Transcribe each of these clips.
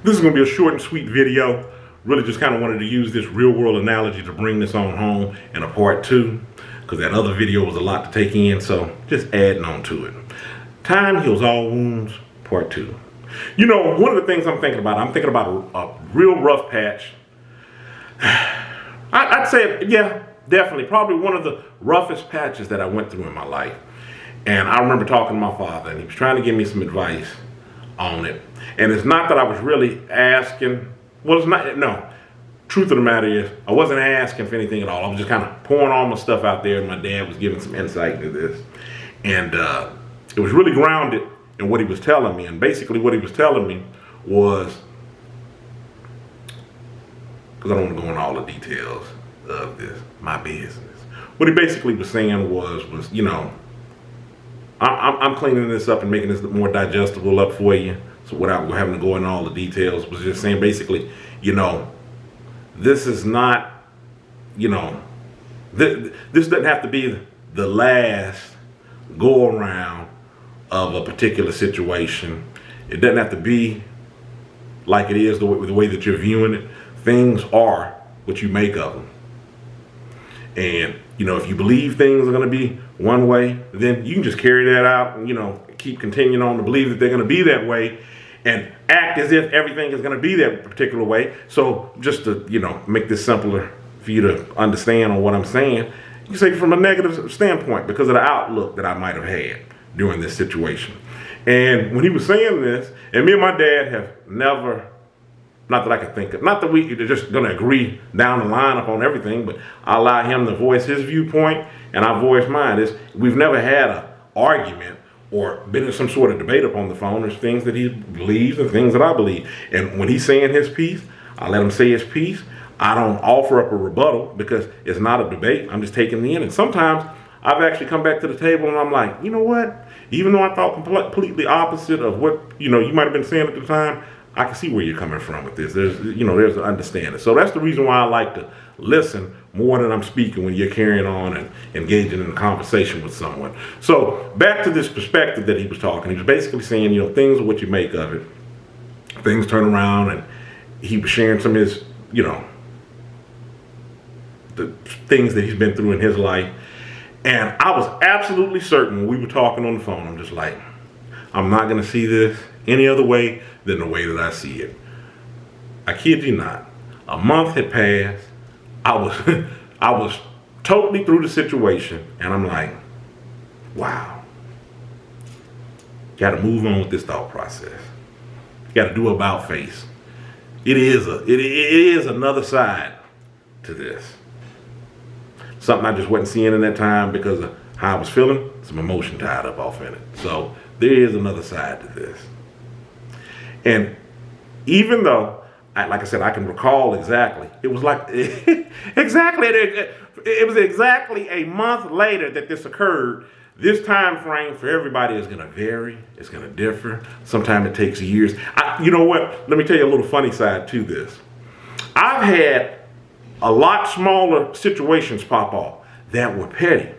This is going to be a short and sweet video. Really just kind of wanted to use this real world analogy to bring this on home in a part 2, because that other video was a lot to take in, so just adding on to it. Time heals all wounds, part 2. You know, one of the things I'm thinking about a real rough patch. I'd say, yeah, definitely, probably one of the roughest patches that I went through in my life. And I remember talking to my father, and he was trying to give me some advice on it. And it's not that I was really asking, well, it's not, no. Truth of the matter is, I wasn't asking for anything at all. I was just kind of pouring all my stuff out there, and my dad was giving some insight into this. And it was really grounded in what he was telling me. And basically what he was telling me was, because I don't want to go into all the details of this, my business. What he basically was saying was, you know, I'm cleaning this up and making this more digestible up for you. So without having to go into all the details, was just saying basically, you know, this is not, you know, this doesn't have to be the last go around of a particular situation. It doesn't have to be like it is the way that you're viewing it. Things are what you make of them. And, you know, if you believe things are going to be one way, then you can just carry that out and, you know, keep continuing on to believe that they're going to be that way and act as if everything is going to be that particular way. So just to, you know, make this simpler for you to understand on what I'm saying, you can say from a negative standpoint because of the outlook that I might have had during this situation. And when he was saying this, and me and my dad have never, not that I can think of, not that we're just going to agree down the line upon everything, but I allow him to voice his viewpoint and I voice mine. We've never had an argument or been in some sort of debate upon the phone. There's things that he believes and things that I believe. And when he's saying his piece, I let him say his piece. I don't offer up a rebuttal because it's not a debate. I'm just taking it in. And sometimes I've actually come back to the table and I'm like, you know what? Even though I thought completely opposite of what, you know, you might have been saying at the time, I can see where you're coming from with this. There's an understanding. So that's the reason why I like to listen more than I'm speaking when you're carrying on and engaging in a conversation with someone. So back to this perspective that he was talking. He was basically saying, you know, things are what you make of it. Things turn around, and he was sharing some of his, you know, the things that he's been through in his life. And I was absolutely certain when we were talking on the phone, I'm just like, I'm not going to see this any other way than the way that I see it. I kid you not. A month had passed. I was totally through the situation, and I'm like, wow. Got to move on with this thought process. Got to do about face. It is another side to this. Something I just wasn't seeing in that time because of how I was feeling. Some emotion tied up off in it. So there is another side to this. And even though, like I said, I can recall exactly, it was like, it was exactly a month later that this occurred. This time frame for everybody is going to vary. It's going to differ. Sometimes it takes years. You know what? Let me tell you a little funny side to this. I've had a lot smaller situations pop off that were petty.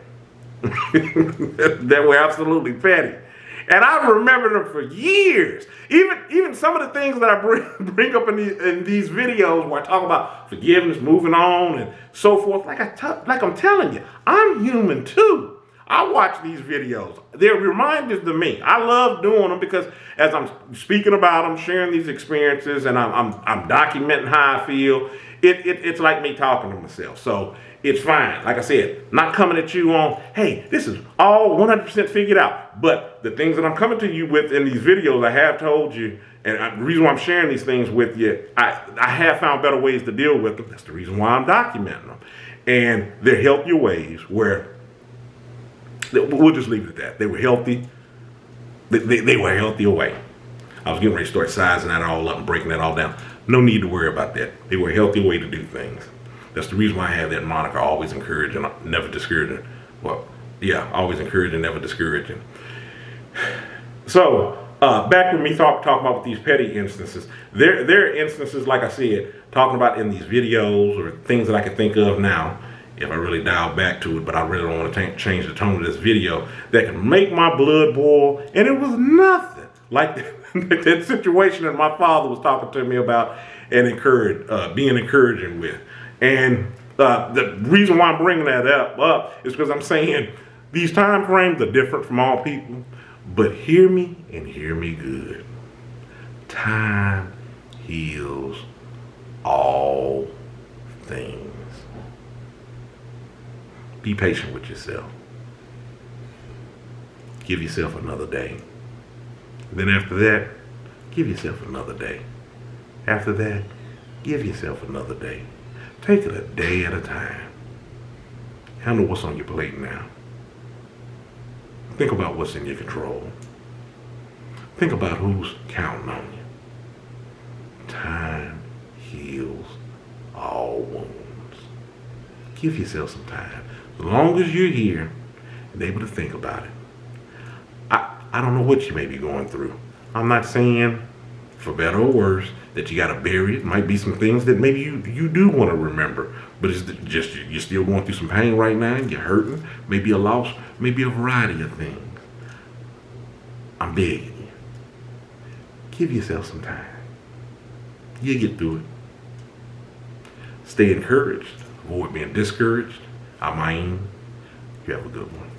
That were absolutely petty. And I remember them for years. Even some of the things that I bring up in these videos where I talk about forgiveness, moving on, and so forth. Like I'm telling you, I'm human too. I watch these videos. They're reminders to me. I love doing them because as I'm speaking about them, sharing these experiences, and I'm documenting how I feel, it's like me talking to myself. So it's fine. Like I said, not coming at you on, hey, this is all 100% figured out. But the things that I'm coming to you with in these videos, I have told you, and the reason why I'm sharing these things with you, I have found better ways to deal with them. That's the reason why I'm documenting them. And they're healthier ways where, we'll just leave it at that. They were healthy. They were a healthier way. I was getting ready to start sizing that all up and breaking that all down. No need to worry about that. They were a healthy way to do things. That's the reason why I have that moniker, always encouraging, never discouraging. Well, yeah, always encouraging, never discouraging. So, back when me talking about these petty instances, there are instances, like I said, talking about in these videos or things that I can think of now, if I really dial back to it, but I really don't want to change the tone of this video, that can make my blood boil, and it was nothing like that situation that my father was talking to me about and being encouraging with. And the reason why I'm bringing that up is because I'm saying these time frames are different from all people, but hear me and hear me good. Time heals all things. Be patient with yourself. Give yourself another day. Then after that, give yourself another day. After that, give yourself another day. Take it a day at a time. Handle what's on your plate now. Think about what's in your control. Think about who's counting on you. Time heals all wounds. Give yourself some time. As long as you're here and able to think about it. I don't know what you may be going through. I'm not saying, for better or worse, that you got to bury it. Might be some things that maybe you do want to remember, but it's just you're still going through some pain right now. You're hurting, maybe a loss, maybe a variety of things. I'm begging you. Give yourself some time. You'll get through it. Stay encouraged. Avoid being discouraged. You have a good one.